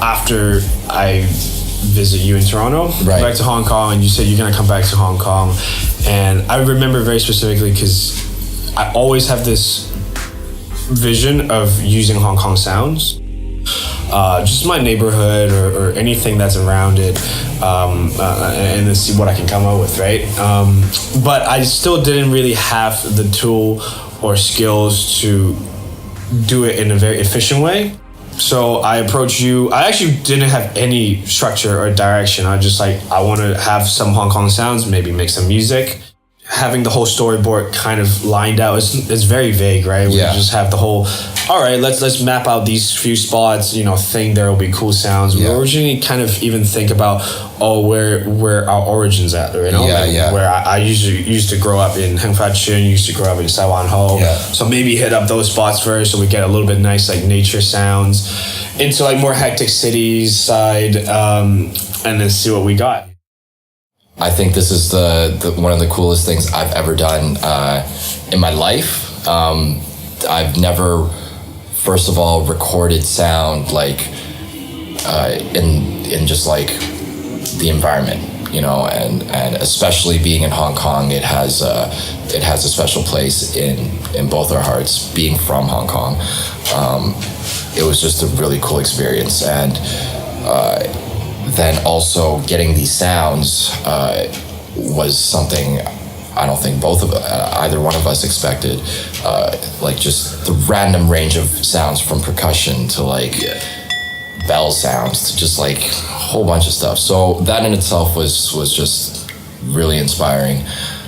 after I visit you in Toronto, Right. back to Hong Kong, and you said you're gonna come back to Hong Kong, and I remember very specifically because I always have this vision of using Hong Kong sounds, just my neighborhood or anything that's around it, and then see what I can come up with, right? But I still didn't really have the tool or skills to do it in a very efficient way. So I approached you. I actually didn't have any structure or direction. I just like, I want to have some Hong Kong sounds, maybe make some music. Having the whole storyboard kind of lined out, it's very vague, right? We just have the whole, all right, let's map out these few spots, think there will be cool sounds. We originally kind of even think about, where our origins at, where I used to grow up in Hengfachun, used to grow up in Saiwan Ho. So maybe hit up those spots first so we get a little bit nice like nature sounds into like more hectic cities side, and then see what we got. I think this is the one of the coolest things I've ever done in my life. I've never, first of all, recorded sound like in just like the environment, and especially being in Hong Kong, it has a special place in both our hearts. Being from Hong Kong, it was just a really cool experience, and then also getting these sounds was something I don't think either one of us expected. Like just the random range of sounds from percussion to like bell sounds to just like a whole bunch of stuff. So that in itself was just really inspiring.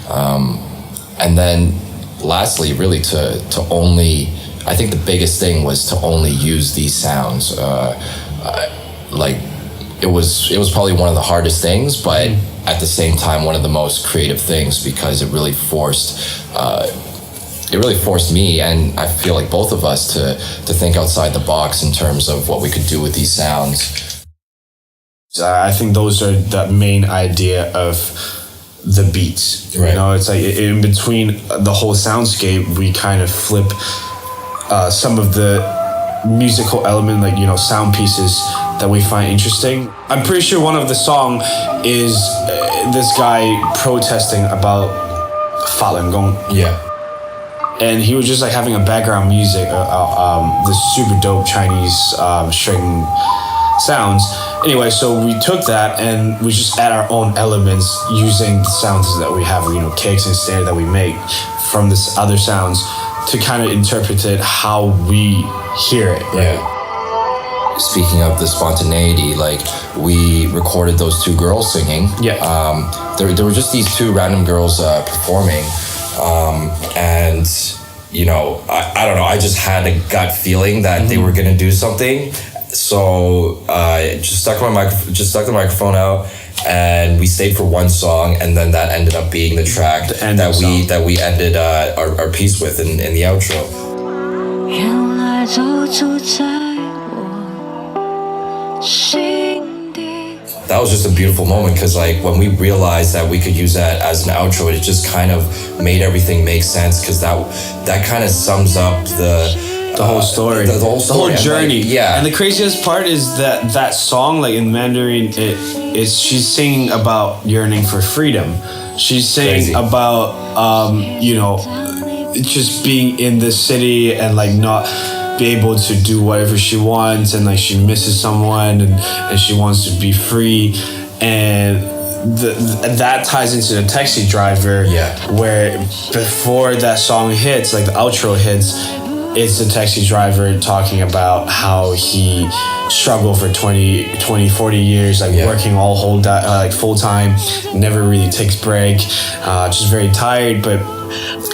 And then lastly, really to only, I think the biggest thing was to only use these sounds. It was probably one of the hardest things, but at the same time, one of the most creative things, because it really forced me, and I feel like both of us, to think outside the box in terms of what we could do with these sounds. I think those are the main idea of the beats. Right. It's like in between the whole soundscape, we kind of flip some of the musical element, like sound pieces that we find interesting. I'm pretty sure one of the song is this guy protesting about Falun Gong. Yeah. And he was just like having a background music, this super dope Chinese string sounds. Anyway, so we took that and we just add our own elements using the sounds that we have, kicks and snare that we make from this other sounds to kind of interpret it how we hear it. Right? Yeah. Speaking of the spontaneity, like we recorded those two girls singing. Yeah. There were just these two random girls performing, and I don't know. I just had a gut feeling that they were gonna do something, so I just stuck the microphone out, and we stayed for one song, and then that ended up being the track that we ended our piece with in the outro. That was just a beautiful moment, because like when we realized that we could use that as an outro, it just kind of made everything make sense, because that kind of sums up the whole story, the whole journey. And the craziest part is that song, like in Mandarin, she's singing about yearning for freedom. She's saying about just being in the city and like not be able to do whatever she wants, and like she misses someone and she wants to be free, and that ties into the taxi driver, where before that song hits, like the outro hits, it's the taxi driver talking about how he struggled for 20, 40 years, like working all like full time, never really takes break, just very tired,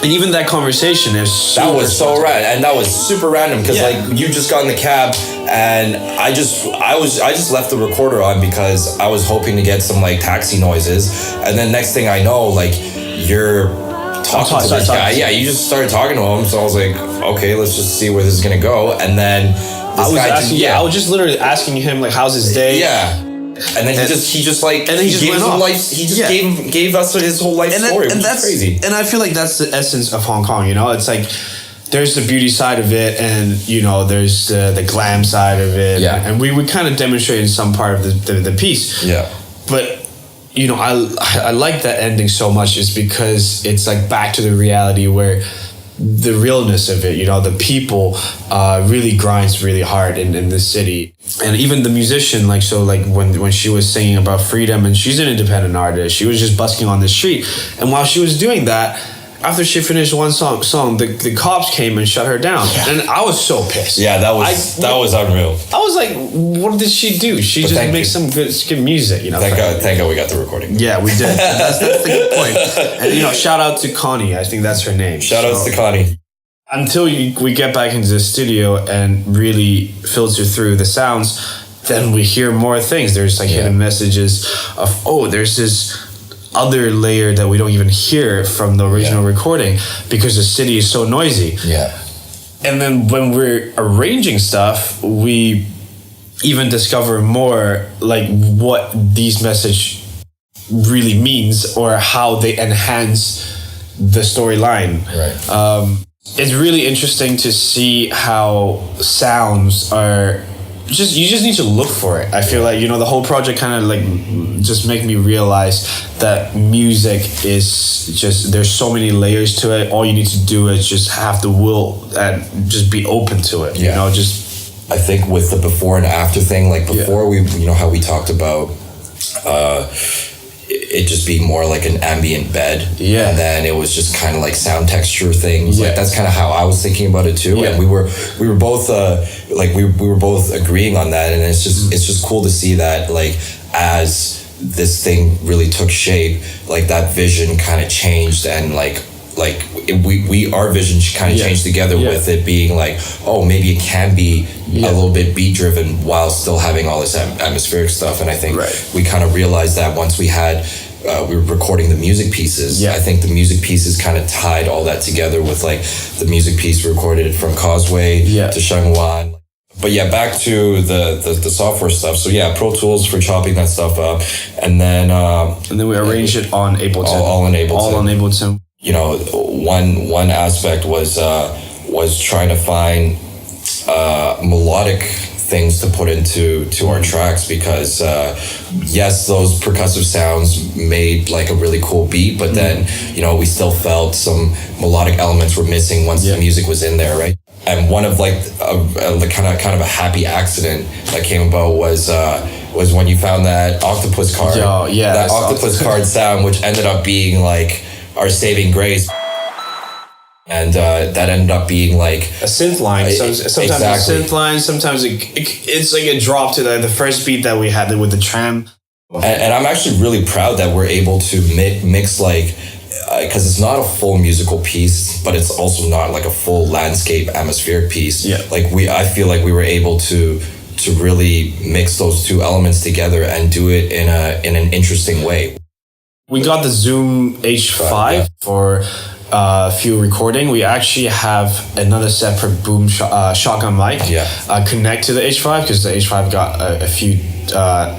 and even that conversation is that was so random, and that was super random, because like you just got in the cab, and I just left the recorder on because I was hoping to get some like taxi noises, and then next thing I know, like you're talking to this guy. Yeah, you just started talking to him, so I was like, okay, let's just see where this is gonna go, and then I was just literally asking him like, how's his day? Yeah. And then he just gave us life. He just gave us his whole life story, which is crazy. And I feel like that's the essence of Hong Kong. It's like there's the beauty side of it, and there's the glam side of it. Yeah. And we would kind of demonstrate in some part of the piece. Yeah. But I like that ending so much, just because it's like back to the reality where the realness of it, the people really grinds really hard in the city. And even the musician, when she was singing about freedom, and she's an independent artist, she was just busking on the street. And while she was doing that, after she finished one song, the cops came and shut her down. Yeah. And I was so pissed. Yeah, that was unreal. I was like, what did she do? She just makes some good music, Thank God we got the recording. Yeah, we did. That's the good point. And shout out to Connie. I think that's her name. Shout outs to Connie. Until we get back into the studio and really filter through the sounds, then we hear more things. There's hidden messages of, there's this other layer that we don't even hear from the original recording, because the city is so noisy. Yeah. And then when we're arranging stuff, we even discover more what these message really means, or how they enhance the storyline. Right. It's really interesting to see how sounds are you just need to look for it. I feel like the whole project kind of just make me realize that music is just, there's so many layers to it. All you need to do is just have the will and just be open to it. I think with the before and after thing, before we how we talked about it just being more like an ambient bed, and then it was just kind of sound texture things. That's kind of how I was thinking about it too. And we were both we were both agreeing on that, and it's just cool to see that as this thing really took shape, that vision kind of changed, and our vision kind of changed together with it being maybe it can be a little bit beat driven while still having all this atmospheric stuff. And I think we kind of realized that once we were recording the music pieces. I think the music pieces kind of tied all that together with the music piece recorded from Causeway to Shangwan. But back to the software stuff. So Pro Tools for chopping that stuff up, and then we arranged it on Ableton. All on Ableton. All on Ableton. One aspect was trying to find melodic things to put into our tracks, because yes, those percussive sounds made a really cool beat, but then we still felt some melodic elements were missing once the music was in there, right? And one of a kind of a happy accident that came about was when you found that octopus card. That octopus card sound, which ended up being our saving grace. And that ended up being a synth line. Sometimes a synth line, sometimes it's a drop to the first beat that we had with the tram. And I'm actually really proud that we're able to mix because it's not a full musical piece, but it's also not a full landscape atmospheric piece. I feel we were able to really mix those two elements together and do it in an interesting way. We got the Zoom H5 for few recording. We actually have another separate boom shotgun mic connect to the H5, because the H5 got a few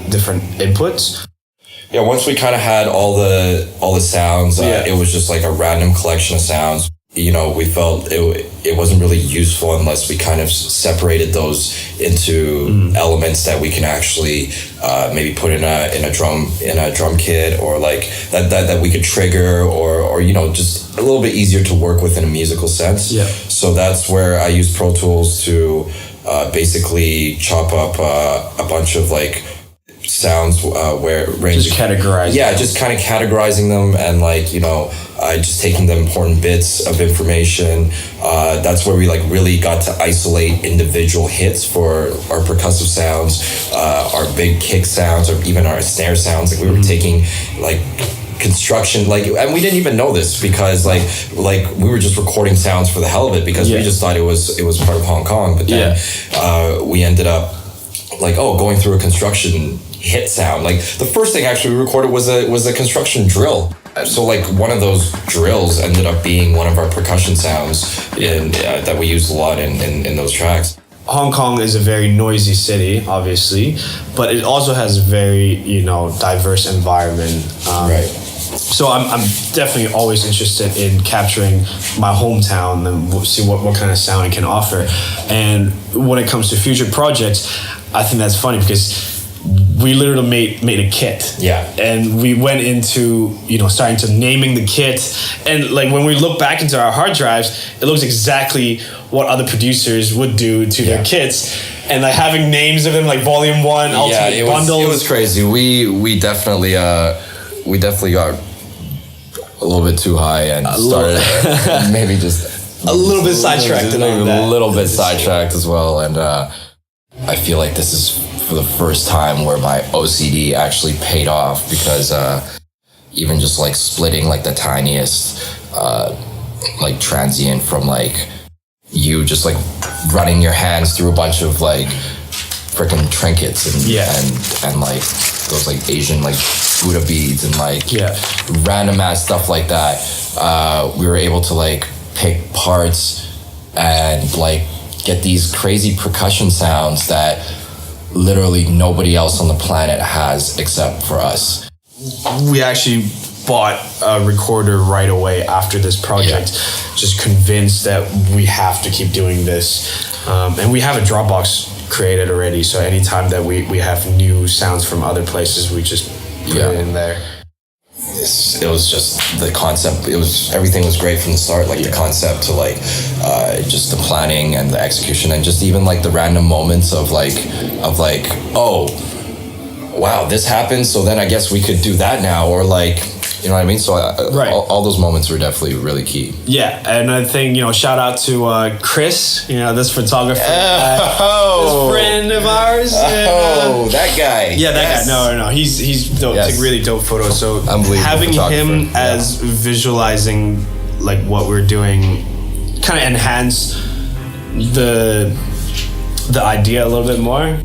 different inputs. Once we kind of had all the sounds, it was just a random collection of sounds. We felt it wasn't really useful unless we kind of separated those into elements that we can actually maybe put in a drum kit, or that we could trigger, or just a little bit easier to work with in a musical sense. So that's where I use Pro Tools to basically chop up a bunch of sounds where range just categorize just kind of categorizing them, and just taking the important bits of information. That's where we really got to isolate individual hits for our percussive sounds, our big kick sounds, or even our snare sounds. We were taking construction, and we didn't even know this, because we were just recording sounds for the hell of it, because we just thought it was part of Hong Kong. But then we ended up going through a construction hit sound. The first thing actually we recorded was a construction drill. So one of those drills ended up being one of our percussion sounds that we used a lot in those tracks. Hong Kong is a very noisy city, obviously, but it also has a very diverse environment. So I'm definitely always interested in capturing my hometown and see what kind of sound it can offer. And when it comes to future projects, I think that's funny because we literally made a kit. Yeah. And we went into, starting to naming the kit. And like when we look back into our hard drives, it looks exactly what other producers would do to their kits. And like having names of them, like Volume 1, Ultimate Bundles. It was crazy. We definitely got a little bit too high and started maybe just a little bit sidetracked. A little bit sidetracked as well. And I feel like this is for the first time where my OCD actually paid off, because even just like splitting like the tiniest like transient from like you just like running your hands through a bunch of like freaking trinkets and like those like Asian like Buddha beads and like random ass stuff like that. We were able to like pick parts and like get these crazy percussion sounds that literally nobody else on the planet has except for us. We actually bought a recorder right away after this project, just convinced that we have to keep doing this. And we have a Dropbox created already, so anytime that we have new sounds from other places, we just put it in there. It was just the concept. Everything was great from the start, like the concept to like just the planning and the execution, and just even like the random moments of like oh wow, this happened, so then I guess we could do that now, or like, you know what I mean? So all those moments were definitely really key. Yeah, and I think, shout out to Chris, this photographer, this friend of ours. That guy. Yeah, that guy. No, he's dope. It's like really dope photos. So having him as visualizing like what we're doing kind of enhanced the idea a little bit more.